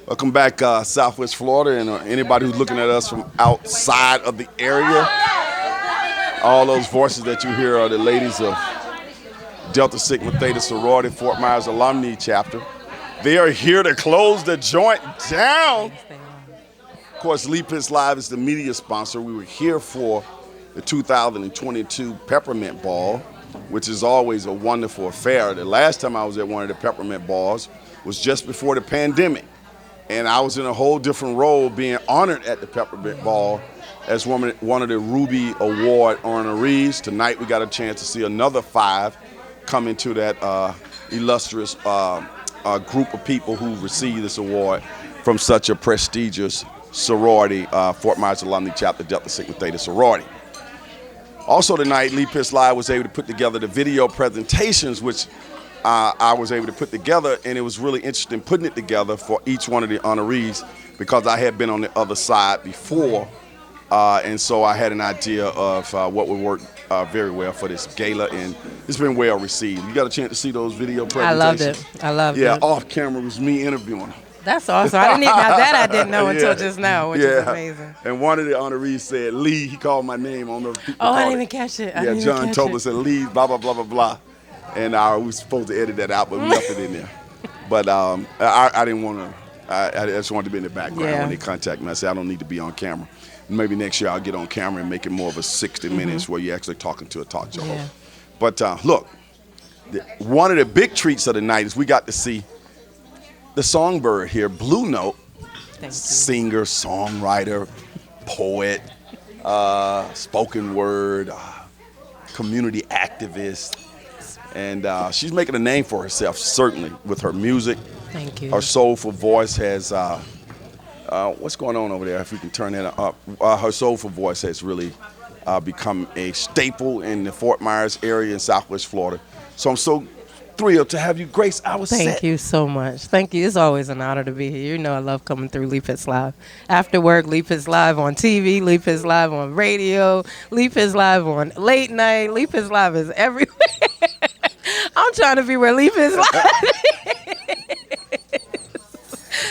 Welcome back, Southwest Florida, and anybody who's looking at us from outside of the area. All those voices that you hear are the ladies of Delta Sigma Theta Sorority Fort Myers Alumni Chapter. They are here to close the joint down. Of course, Leap Hits Live is the media sponsor. We were here for the 2022 Peppermint Ball, which is always a wonderful affair. The last time I was at one of the Peppermint Balls was just before the pandemic. And I was in a whole different role being honored at the Peppermint Ball as one of the Ruby Award honorees. Tonight we got a chance to see another 5 come into that illustrious group of people who received this award from such a prestigious sorority, Fort Myers Alumni Chapter, Delta Sigma Theta Sorority. Also tonight, Leap Hits Live was able to put together the video presentations, which I was able to put together, and it was really interesting putting it together for each one of the honorees because I had been on the other side before, and so I had an idea of what would work very well for this gala, and it's been well received. You got a chance to see those video presentations? I loved it. Yeah, off camera was me interviewing them. That's awesome. I didn't know until just now, which is amazing. And one of the honorees said Lee. He called my name on the people. Oh, I didn't even catch it. Yeah, John told us that Lee, blah, blah, blah, blah, blah. And we were supposed to edit that out, but we left it in there. But I didn't want to. I just wanted to be in the background when they contacted me. I said I don't need to be on camera. Maybe next year I'll get on camera and make it more of a 60 minutes where you're actually talking to a talk show host. But look, one of the big treats of the night is we got to see the songbird here, Blue Note, singer, songwriter, poet, spoken word, community activist. And she's making a name for herself, certainly, with her music. Thank you. Her soulful voice has, what's going on over there? If we can turn that up. Her soulful voice has really become a staple in the Fort Myers area in Southwest Florida. So I'm so thrilled to have you grace our set. Thank you so much. Thank you. It's always an honor to be here. You know I love coming through Leap Hits Live. After work, Leap Hits Live on TV, Leap Hits Live on radio, Leap Hits Live on late night. Leap Hits Live is everywhere. I'm trying to be where Leap Hits Live.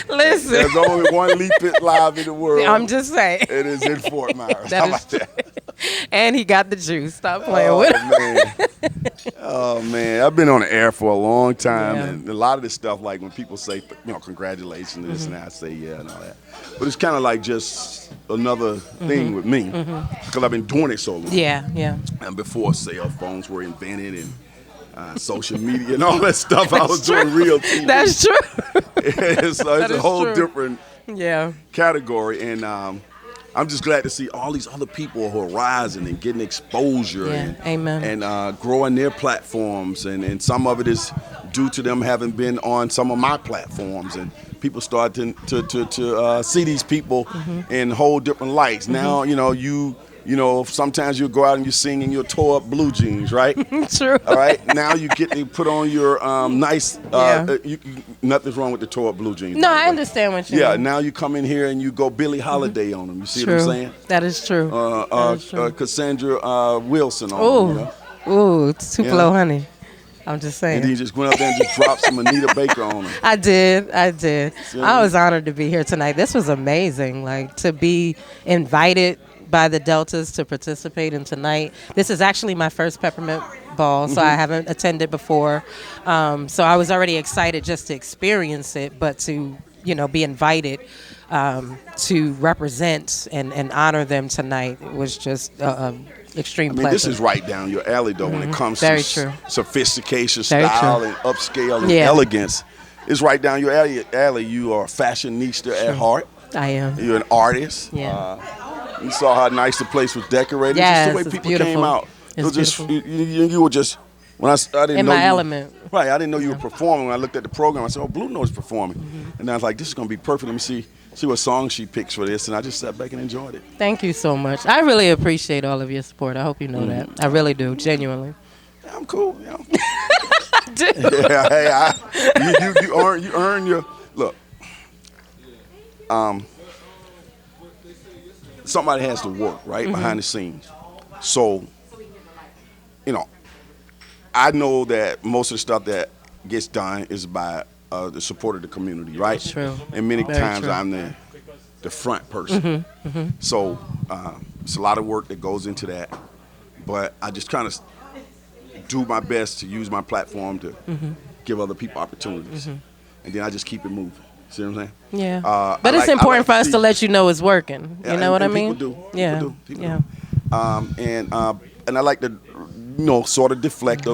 Listen. There's only one Leap Hits Live in the world. I'm just saying. It is in Fort Myers. How about that? And he got the juice. Stop playing with him. Man. Oh, man. I've been on the air for a long time. And a lot of this stuff, like when people say, congratulations, this and that, I say, yeah, and all that. But it's kind of like just another thing with me because I've been doing it so long. Yeah. And before cell phones were invented and social media and all that stuff, I was doing real TV. That's true. So it's a whole different category. And I'm just glad to see all these other people who are rising and getting exposure and growing their platforms. And some of it is due to them having been on some of my platforms. And people start to see these people in whole different lights. Now, you know, sometimes you'll go out and you sing in your tore up blue jeans, right? True. All right. Now you get to put on your nice. Nothing's wrong with the tore up blue jeans. No, I understand what you mean. Yeah. Now you come in here and you go Billie Holiday on them. You see what I'm saying? That is true. Cassandra Wilson on them. Ooh, Tupelo honey. I'm just saying. And then you just went up there and just dropped some Anita Baker on them. I did. I was honored to be here tonight. This was amazing. Like, to be invited by the Deltas to participate in tonight. This is actually my first Peppermint Ball, so I haven't attended before. So I was already excited just to experience it, but to, be invited to represent and honor them tonight was just extreme pleasure. This is right down your alley, though, when it comes Very to true. sophistication, Very style, true. and upscale and elegance. It's right down your alley. You are a fashionista at heart. I am. You're an artist. Yeah. You saw how nice the place was decorated. Yes, just the way people came out. It's was just beautiful. you were just when I didn't in know my you, element. Right, I didn't know you were performing. When I looked at the program, I said, "Oh, Blue Note's performing," and I was like, "This is gonna be perfect. Let me see what song she picks for this." And I just sat back and enjoyed it. You so much. I really appreciate all of your support. I hope you know that. I really do, genuinely. Yeah, I'm cool. Yeah. I do. Yeah, hey, you earn your look. Somebody has to work behind the scenes. So, I know that most of the stuff that gets done is by the support of the community, right? That's true. And many Very times true. I'm the front person. So it's a lot of work that goes into that. But I just kind of do my best to use my platform to give other people opportunities. And then I just keep it moving. See what I'm saying? Yeah. But it's important for us to let you know it's working. You know what I mean? People do. Yeah. People do. And I like to, sort of deflect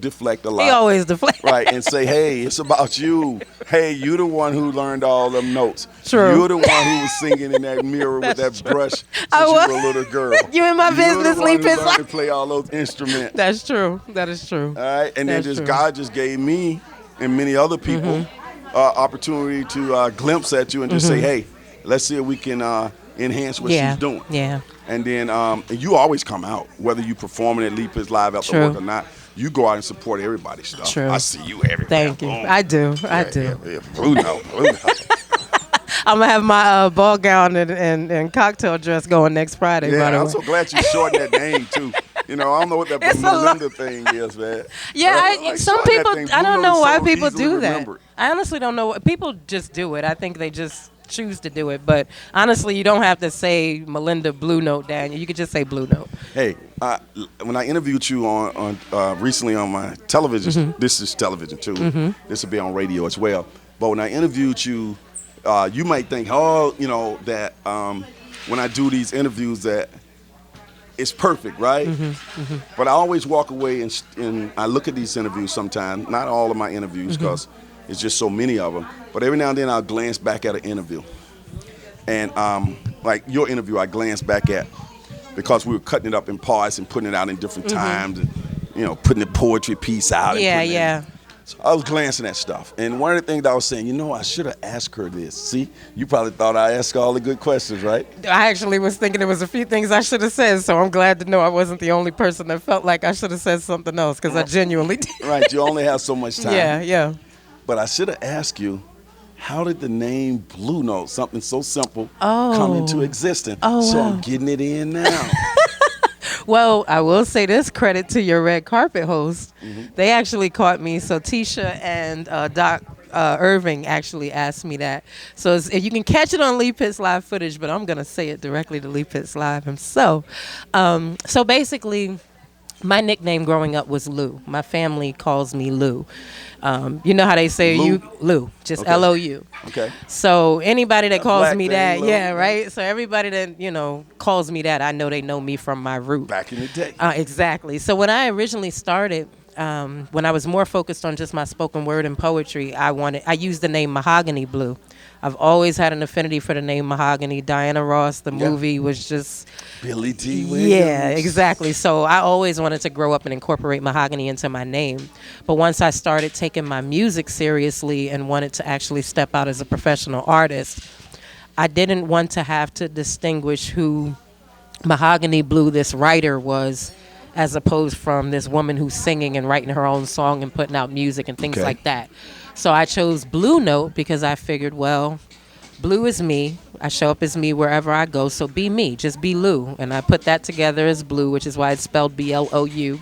deflect a lot. He always deflects. Right, and say, hey, it's about you. Hey, you the one who learned all them notes. True. You're the one who was singing in that mirror with that brush since I you was. were a little girl. You in my business, You're the one who Leaping learned to play all those instruments. That's true. That is true. All right, and then That's true. God just gave me and many other people opportunity to glimpse at you and just say, hey, let's see if we can enhance what she's doing. Yeah. And then and you always come out, whether you performing at Leap His Live after True. work or not. You go out and support everybody's stuff. True. I see you everywhere. Thank you. Boom. I do. I do. Yeah. Blue note. I'm gonna have my ball gown and cocktail dress going next Friday. by the I'm way. so glad you shortened that name too. I don't know what that It's a Melinda thing is, man. Yeah, some shorten that people. thing. I Blue don't note know is why so people easily do that. remembered. I honestly don't know. People just do it. I think they just choose to do it. But honestly, you don't have to say Melinda Blue Note, Daniel. You could just say Blue Note. Hey, when I interviewed you on recently on my television, this is television too. This will be on radio as well. But when I interviewed you, you might think, that when I do these interviews that it's perfect, right? But I always walk away and I look at these interviews sometimes, not all of my interviews because it's just so many of them, but every now and then I'll glance back at an interview. And like your interview, I glanced back at because we were cutting it up in parts and putting it out in different times and, putting the poetry piece out. Yeah. So I was glancing at stuff. And one of the things that I was saying, I should have asked her this. See, you probably thought I asked all the good questions, right? I actually was thinking there was a few things I should have said, so I'm glad to know I wasn't the only person that felt like I should have said something else because I genuinely did. Right, you only have so much time. Yeah. But I should have asked you, how did the name Blue Note, something so simple, come into existence? So wow. I'm getting it in now. Well, I will say this, credit to your red carpet host. They actually caught me. So Tisha and Doc Irving actually asked me that. So you can catch it on Lee Pitts Live footage, but I'm going to say it directly to Lee Pitts Live himself. So basically, my nickname growing up was Lou. My family calls me Lou. You know how they say Lou, just Okay. L-O-U. Okay. So anybody that calls black me thing, that, Lou. yeah, right? So everybody that, calls me that, I know they know me from my root. Back in the day. Exactly. So when I originally started, when I was more focused on just my spoken word and poetry, I used the name Mahogany Blue. I've always had an affinity for the name Mahogany. Diana Ross, the movie was just... Billy D. Williams. Yeah, exactly. So I always wanted to grow up and incorporate mahogany into my name. But once I started taking my music seriously and wanted to actually step out as a professional artist, I didn't want to have to distinguish who Mahogany Blue, this writer, was, as opposed from this woman who's singing and writing her own song and putting out music and things like that. So I chose Blue Note because I figured, well, Blue is me. I show up as me wherever I go, so be me. Just be Lou. And I put that together as Blue, which is why it's spelled B-L-O-U.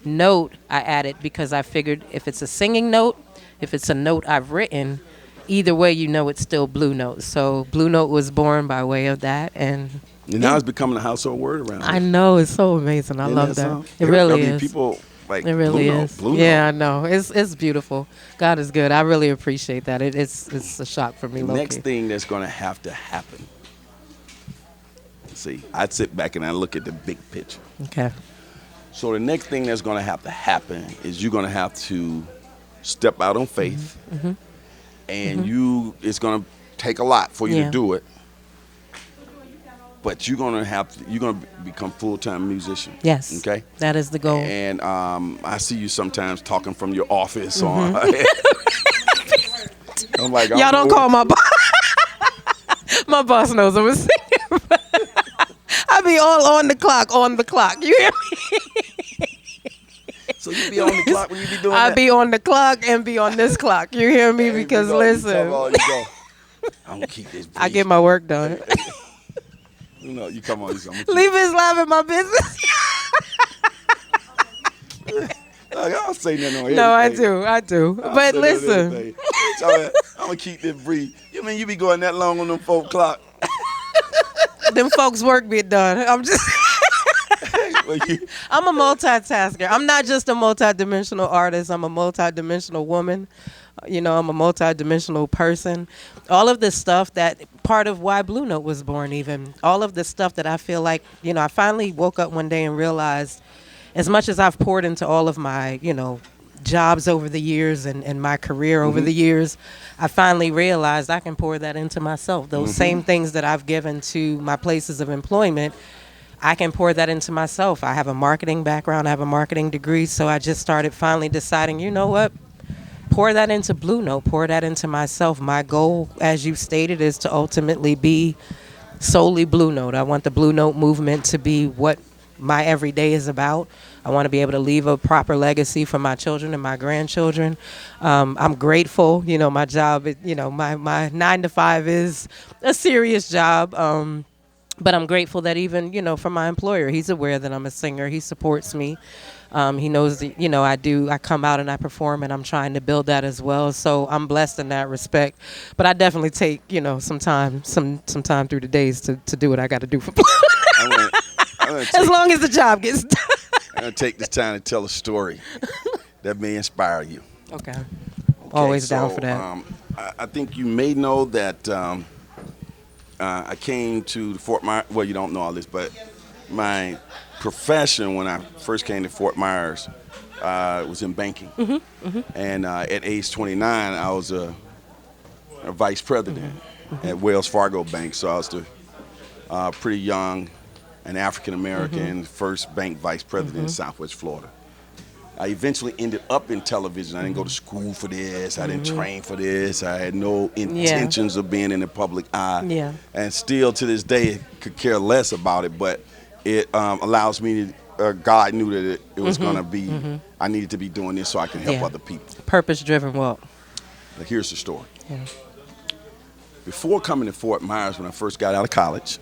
Note, I added because I figured if it's a singing note, if it's a note I've written, either way it's still Blue Note. So Blue Note was born by way of that. And now it's becoming a household word around here. I know, it's so amazing. I love that. Song? It really is. People like It really Blue is. Note, Blue Yeah, Note. I know. It's beautiful. God is good. I really appreciate that. It's a shock for me. Next low-key. thing that's going to have to happen. See, I sit back and I look at the big picture. Okay. So the next thing that's going to happen is you're going to have to step out on faith, and it's going to take a lot for you to do it. But you're going to become full-time musician. Yes. Okay. That is the goal. And I see you sometimes talking from your office on. I'm like, Y'all don't call my boss. My boss knows I'm a singer. I be all on the clock. You hear me? So you be on the clock when you be doing I that? be on the clock and be on this clock. You hear me? Because listen, You go. I'm gonna keep this brief. I get my work done. You come on. Leave his live in my business. I'll say nothing on anything. No, I do. But listen. I'm gonna keep this brief. You mean you be going that long on them 4 o'clock? Them folks' work be done. I'm just. I'm a multitasker. I'm not just a multidimensional artist. I'm a multidimensional woman. I'm a multidimensional person. All of this stuff that part of why Blue Note was born, even all of this stuff that I feel like, I finally woke up one day and realized, as much as I've poured into all of my, jobs over the years and my career over the years, I finally realized I can pour that into myself. Those same things that I've given to my places of employment, I can pour that into myself. I have a marketing background. I have a marketing degree. So I just started finally deciding, you know what? Pour that into Blue Note. Pour that into myself. My goal, as you stated, is to ultimately be solely Blue Note. I want the Blue Note movement to be what my everyday is about. I want to be able to leave a proper legacy for my children and my grandchildren. I'm grateful. My job, my 9 to 5 is a serious job. But I'm grateful that even, from my employer, he's aware that I'm a singer. He supports me. He knows that, I come out and I perform, and I'm trying to build that as well. So I'm blessed in that respect. But I definitely take, some time through the days to do what I got to do for as long as the job gets done. I'm going to take this time to tell a story that may inspire you. Okay. Always down for that. I think you may know that I came to Fort Myers. Well, you don't know all this, but my profession when I first came to Fort Myers was in banking. And at age 29, I was a vice president at Wells Fargo Bank. So I was the pretty young and African-American first bank vice president in Southwest Florida. I eventually ended up in television. I didn't go to school for this. I didn't train for this. I had no intentions of being in the public eye. Yeah. And still to this day, could care less about it. But it allows me to, God knew that it was going to be, I needed to be doing this so I can help other people. Purpose-driven walk. But here's the story. Yeah. Before coming to Fort Myers, when I first got out of college,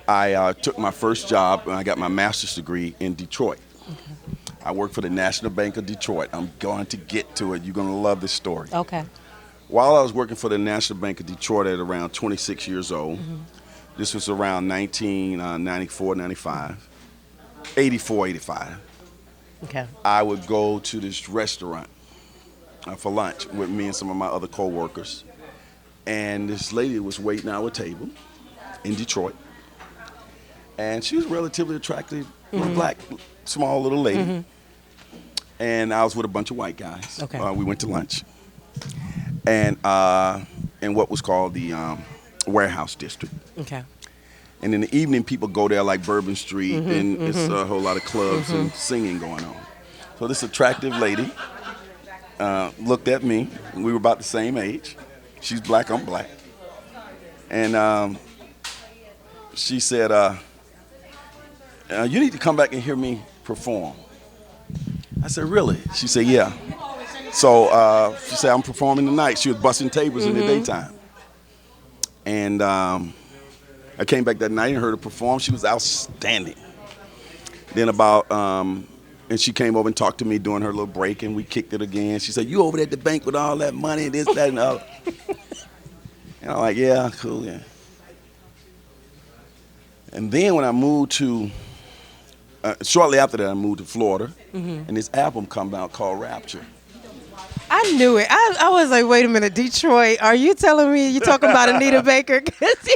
I took my first job and I got my master's degree in Detroit. I worked for the National Bank of Detroit. I'm going to get to it. You're going to love this story. Okay. While I was working for the National Bank of Detroit at around 26 years old, this was around 1994, 95, 84, 85. Okay. I would go to this restaurant for lunch with me and some of my other coworkers. And this lady was waiting at our table in Detroit. And she was relatively attractive, black, small little lady. And I was with a bunch of white guys. Okay. We went to lunch. And in what was called the warehouse district. Okay. And in the evening, people go there like Bourbon Street, and it's a whole lot of clubs and singing going on. So this attractive lady looked at me. We were about the same age. She's black, I'm black. And she said, you need to come back and hear me perform. I said, really? She said, yeah. So she said, I'm performing tonight. She was busting tables in the daytime. And I came back that night and heard her perform. She was outstanding. Then and she came over and talked to me during her little break, and we kicked it again. She said, you over there at the bank with all that money, this, that, and the other. And I'm like, yeah, cool, yeah. And then when I moved to, shortly after that, I moved to Florida, and this album come out called Rapture. I knew it. I was like, wait a minute, Detroit, are you telling me you're talking about Anita Baker? 'Cause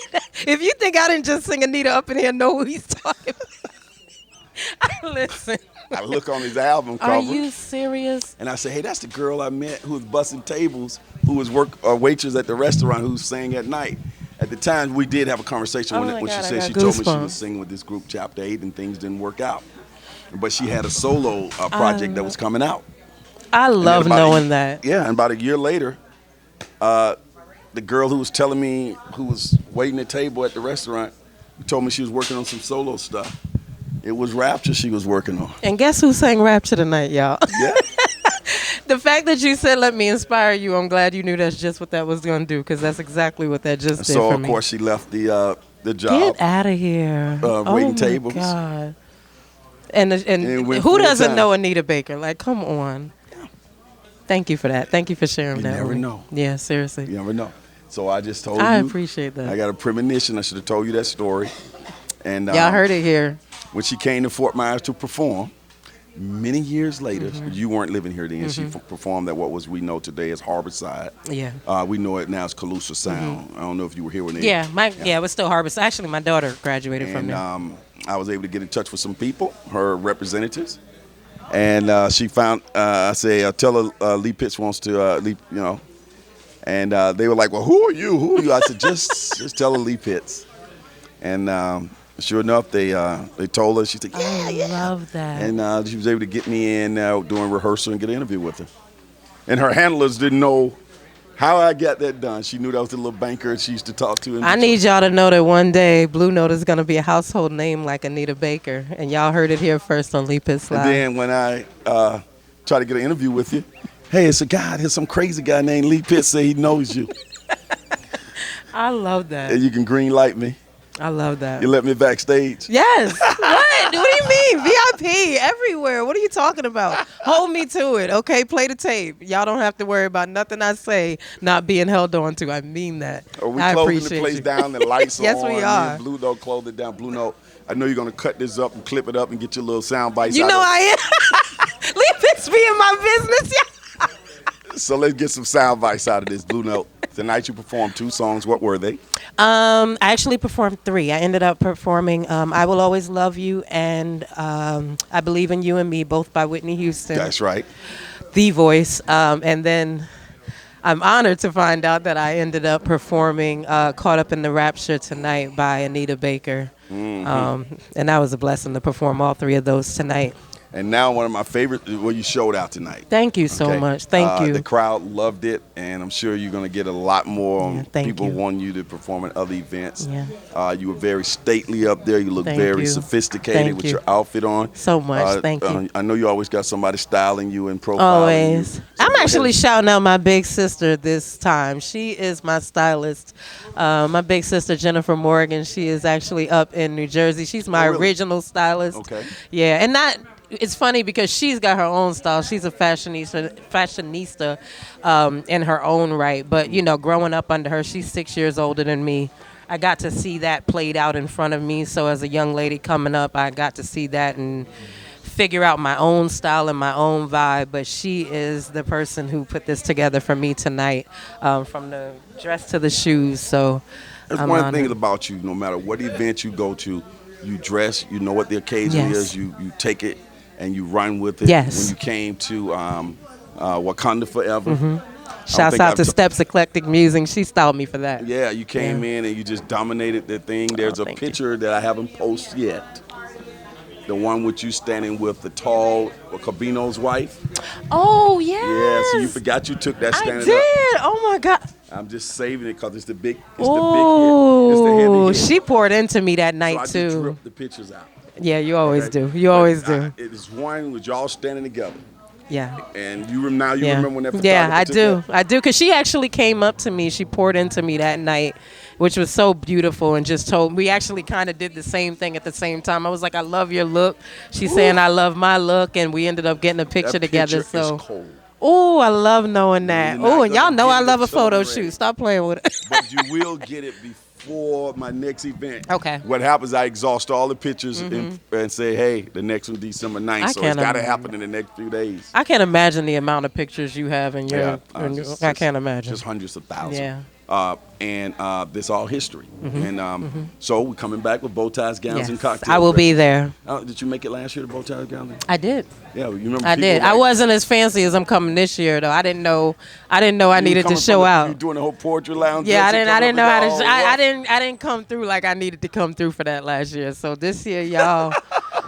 if you think I didn't just sing Anita up in here, know who he's talking about. Listen. I look on his album cover. Are you serious? And I say, hey, that's the girl I met who was busting tables, who was waitress at the restaurant, who sang at night. At the time, we did have a conversation when she said she told me she was singing with this group, Chapter 8, and things didn't work out. But she had a solo project that was coming out. I love knowing that. Yeah, and about a year later, the girl who was telling me, who was waiting at table at the restaurant, told me she was working on some solo stuff. It was Rapture she was working on. And guess who sang Rapture tonight, y'all? Yeah. The fact that you said, let me inspire you, I'm glad you knew that's just what that was going to do, because that's exactly what that just did for me. So, of course, she left the job. Get out of here. Waiting tables. God. And went who full doesn't time. know Anita Baker? Like, come on. Thank you for that. Thank you for sharing You that. never with me. know. Yeah, seriously. You never know. So I just told I you. appreciate that. I got a premonition. I should have told you that story. And Y'all heard it here. when she came to Fort Myers to perform, many years later, you weren't living here then. She performed at what we know today as Harborside. Yeah. We know it now as Calusa Sound. I don't know if you were here when they. Yeah, it was still Harbor. Actually, my daughter graduated from there. I was able to get in touch with some people, her representatives, and she found. I say, tell her Lee Pitts wants to Lee, and they were like, well, who are you? Who are you? I said, just tell her Lee Pitts, and. Sure enough, they told her. She said, "Yeah, I love that." And she was able to get me in during rehearsal and get an interview with her. And her handlers didn't know how I got that done. She knew that was the little banker she used to talk to. I need y'all to know that one day Blue Note is going to be a household name like Anita Baker. And y'all heard it here first on Lee Pitts Live. And then when I try to get an interview with you, hey, it's a guy. There's some crazy guy named Lee Pitts say he knows you. I love that. And you can green light me. I love that. You let me backstage. Yes. What do you mean? VIP everywhere. What are you talking about? Hold me to it. Okay, play the tape. Y'all don't have to worry about nothing I say not being held on to. I mean that. Are we I closing appreciate the place you. down? The lights are Yes, on. we are. Blue Note closed it down. Blue Note. I know you're gonna cut this up and clip it up and get your little sound bites. You out know of it. I am. Lee Pitts be in my business. So let's get some sound bites out of this. Blue Note. Tonight you performed 2 songs. What were they? I actually performed 3. I ended up performing I Will Always Love You and I Believe in You and Me, both by Whitney Houston. That's right. The Voice. And then I'm honored to find out that I ended up performing Caught Up in the Rapture Tonight by Anita Baker. And that was a blessing to perform all 3 of those tonight. And now one of my favorite, well, you showed out tonight. Thank you so much. Thank you. The crowd loved it, and I'm sure you're going to get a lot more people wanting you to perform at other events. Yeah. You were very stately up there. You look very sophisticated with your outfit on. So much. Thank you. I know you always got somebody styling you and profiling Always. you. So I'm actually shouting out my big sister this time. She is my stylist. My big sister, Jennifer Morgan, she is actually up in New Jersey. She's my original stylist. Okay. Yeah, and it's funny because she's got her own style. She's a fashionista in her own right. But, growing up under her, she's 6 years older than me. I got to see that played out in front of me. So as a young lady coming up, I got to see that and figure out my own style and my own vibe. But she is the person who put this together for me tonight, from the dress to the shoes. So There's one thing about you, no matter what event you go to, you dress, you know what the occasion is, you take it, and you run with it. Yes. When you came to Wakanda Forever. Shouts out to Steps Eclectic Music. She styled me for that. Yeah, you came in and you just dominated the thing. There's a picture that I haven't posted yet. The one with you standing with the tall Cabino's wife. Oh, yes. Yeah, so you forgot you took that standing I did. up. Oh, my God. I'm just saving it because it's the big hit. Oh, It's the heavy hit. she poured into me that night, so I too. just ripped the pictures out. Yeah, you always do. You always do. It is one with y'all standing together. Yeah. And you remember when that photographer Yeah, I took do. that? I do, because she actually came up to me. She poured into me that night, which was so beautiful, and just told we actually kind of did the same thing at the same time. I was like, I love your look. She's saying I love my look, and we ended up getting a picture together. Picture So. is cold. Oh, I love knowing that. Oh, and y'all know I love a photo shoot. Stop playing with it. But you will get it before my next event. Okay. What happens, I exhaust all the pictures and say, hey, the next one December 9th. So it's got to happen in the next few days. I can't imagine the amount of pictures you have in your. I can't imagine. Just hundreds of thousands. Yeah. And this all history. And so we're coming back with bow ties, gowns, and cocktails. I will be there. Did you make it last year, the bow ties, gowns? I did. Yeah, you remember? I did. I wasn't as fancy as I'm coming this year, though. I didn't know I needed to show out. You doing the whole poetry lounge? Yeah, I didn't know how to. I didn't come through like I needed to come through for that last year. So this year, y'all,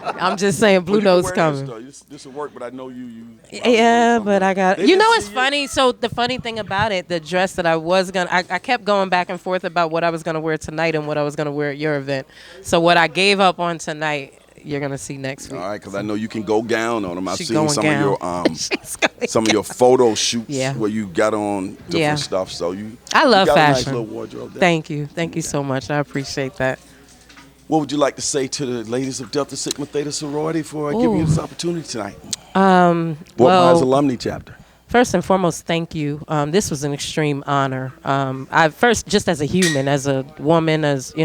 I'm just saying, Blue Note's coming. This will work, but I know you. Yeah, but I got. It's funny. So the funny thing about it, the dress that I was gonna, I kept going back and forth about what I was gonna wear tonight and what I was gonna wear at your event. So what I gave up on tonight, you're gonna see next week. All right, because I know you can go gown on them. I've seen some of your photo shoots where you got on different stuff. So I love you got fashion. A nice little wardrobe there. Thank you so much. I appreciate that. What would you like to say to the ladies of Delta Sigma Theta sorority for giving you this opportunity tonight? Fort Myers alumni chapter. First and foremost, thank you. This was an extreme honor. I first, just as a human, as a woman, as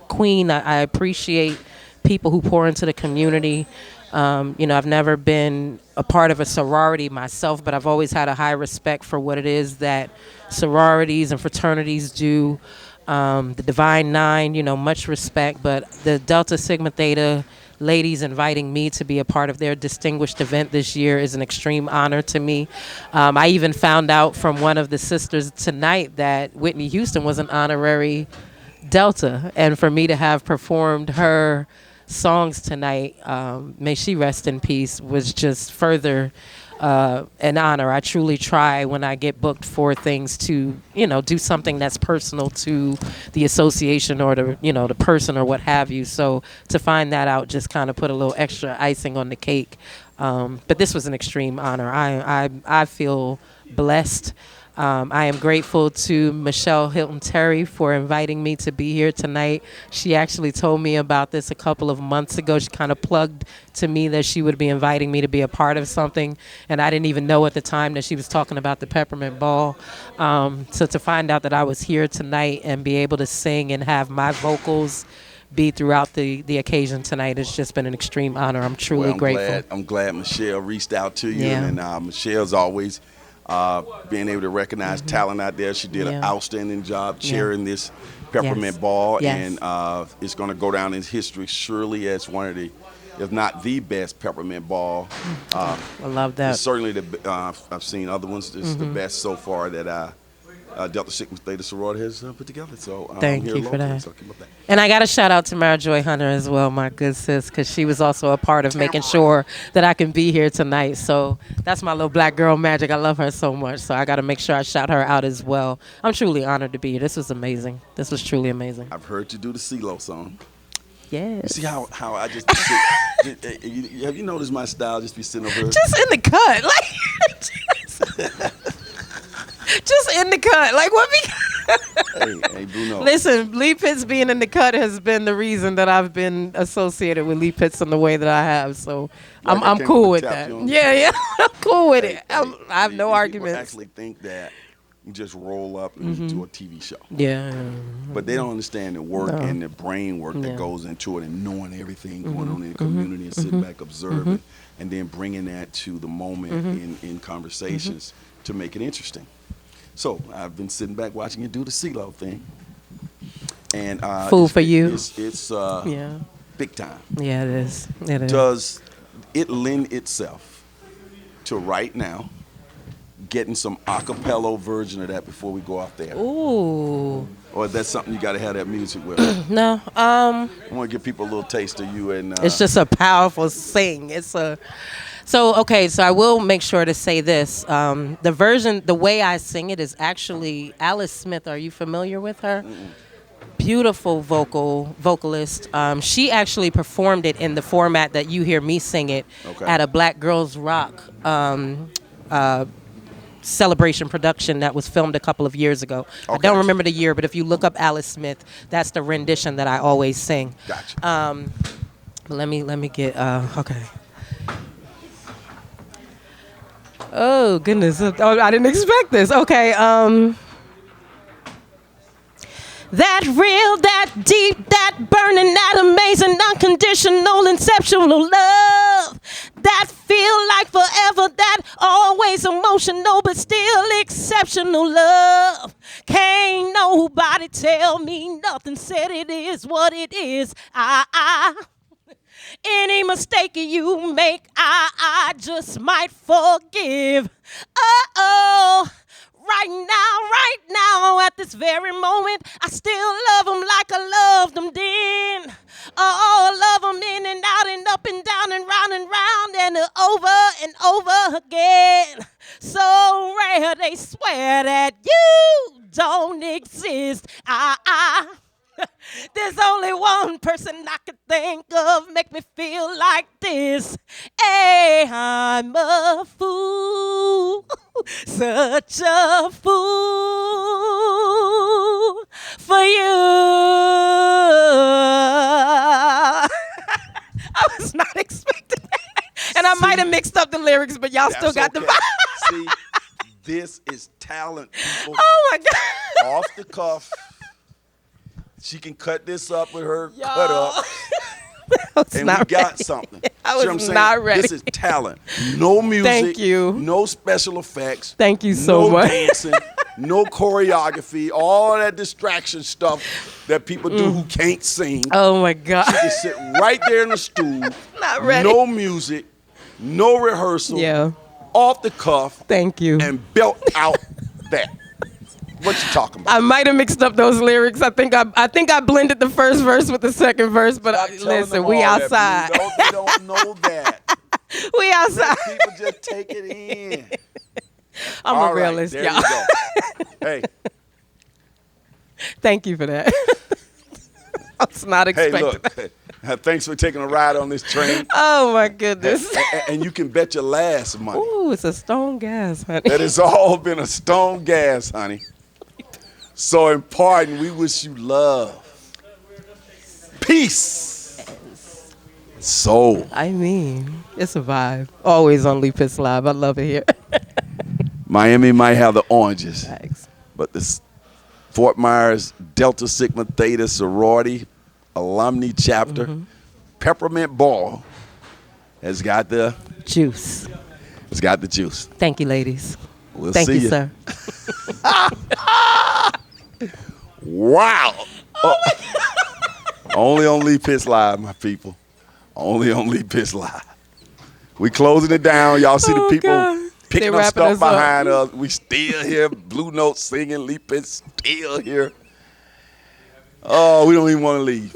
queen, I appreciate people who pour into the community. I've never been a part of a sorority myself, but I've always had a high respect for what it is that sororities and fraternities do. The Divine Nine, much respect, but the Delta Sigma Theta ladies inviting me to be a part of their distinguished event this year is an extreme honor to me. I even found out from one of the sisters tonight that Whitney Houston was an honorary Delta, and for me to have performed her songs tonight, may she rest in peace, was just further an honor. I truly try when I get booked for things to, do something that's personal to the association or the person or what have you. So to find that out just kind of put a little extra icing on the cake. But this was an extreme honor. I feel blessed. I am grateful to Michelle Hilton Terry for inviting me to be here tonight. She actually told me about this a couple of months ago. She kind of plugged to me that she would be inviting me to be a part of something, and I didn't even know at the time that she was talking about the Peppermint Ball. So to find out that I was here tonight and be able to sing and have my vocals be throughout the occasion tonight has just been an extreme honor. I'm truly grateful. I'm glad Michelle reached out to you, and Michelle's always being able to recognize talent out there. She did an outstanding job chairing this Peppermint Ball, and it's going to go down in history surely as one of the, if not the best Peppermint Ball. I love that. Certainly, I've seen other ones. This is the best so far that Delta Sigma Theta sorority has put together. So thank you for that. So keep up that. And I got to shout out to Mara Joy Hunter as well, my good sis, because she was also a part of making sure that I can be here tonight. So that's my little black girl magic. I love her so much. So I got to make sure I shout her out as well. I'm truly honored to be here. This was amazing. This was truly amazing. I've heard you do the CeeLo song. Yes. You see how I just sit, have you noticed my style just be sitting over here? Just in the cut. Just in the cut. Like, what Hey, Bruno. Listen, Lee Pitts being in the cut has been the reason that I've been associated with Lee Pitts in the way that I have. So I'm cool with that. Yeah, I'm cool with it. I have no arguments. People actually think that you just roll up and do a TV show. Yeah. But they don't understand the work and the brain work that goes into it, and knowing everything going on in the community and sitting back observing and then bringing that to the moment in conversations to make it interesting. So I've been sitting back watching you do the CeeLo thing, and food for you. It's big time. Yeah, it is. It is. Does it lend itself to right now getting some acapella version of that before we go out there? Ooh. Or is that something you got to have that music with? No. I want to give people a little taste of you, and it's just a powerful sing. So I will make sure to say this. The version, the way I sing it is actually Alice Smith. Are you familiar with her? Beautiful vocalist. She actually performed it in the format that you hear me sing it at a Black Girls Rock celebration production that was filmed a couple of years ago. I don't remember the year, but if you look up Alice Smith, that's the rendition that I always sing. Gotcha. Let me get okay. Oh, goodness. Oh, I didn't expect this. Okay. That real, that deep, that burning, that amazing, unconditional, exceptional love. That feel like forever, that always emotional, but still exceptional love. Can't nobody tell me nothing, said it is what it is. Any mistake you make, I just might forgive. Right now, at this very moment, I still love them like I loved them then. Love them in and out and up and down and round and over again. So rare they swear that you don't exist. There's only one person I could think of make me feel like this. Hey, I'm a fool, such a fool for you. might have mixed up the lyrics, but y'all still got the vibe. See, this is talent, people. Oh my God. Off the cuff. She can cut this up with her cut up. And we got something. I See what I'm was saying? not ready. This is talent. No music. Thank you. No special effects. Thank you so no much. Dancing. No choreography. All that distraction stuff that people do who can't sing. Oh my God. She can sit right there in the stool. Not ready. No music. No rehearsal. Yeah. Off the cuff. Thank you. And belt out that. What you talking about? I might have mixed up those lyrics. I think I blended the first verse with the second verse, but listen, we outside. They don't know that. We outside. Let people just take it in. I'm All a realist, right, there y'all. you go. Hey. Thank you for that. I was not expecting that. Look. Thanks for taking a ride on this train. Oh my goodness. And you can bet your last money. Ooh, it's a stone gas, honey. That has all been a stone gas, honey. So in pardon, we wish you love, peace, soul. I mean, it's a vibe. Always on Lee Pitts Live. I love it here. Miami might have the oranges, Thanks. but the Fort Myers Delta Sigma Theta sorority alumni chapter, Peppermint Ball, has got the Juice. It's got the juice. Thank you, ladies. We'll Thank see you, ya. sir. Wow. Only on Lee Pitts Live, my people. Only on Lee Pitts Live. We closing it down. Y'all see the people God. picking They up wrapping stuff us behind up. us. We still here. Blue Note singing. Lee Pitts still here. Oh, we don't even want to leave.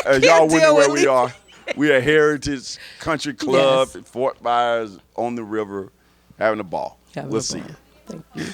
As y'all Can't wonder deal where with we Lee. are. We at Heritage Country Club Yes. in Fort Myers on the river having a ball. Having We'll a see ball. you. Thank you.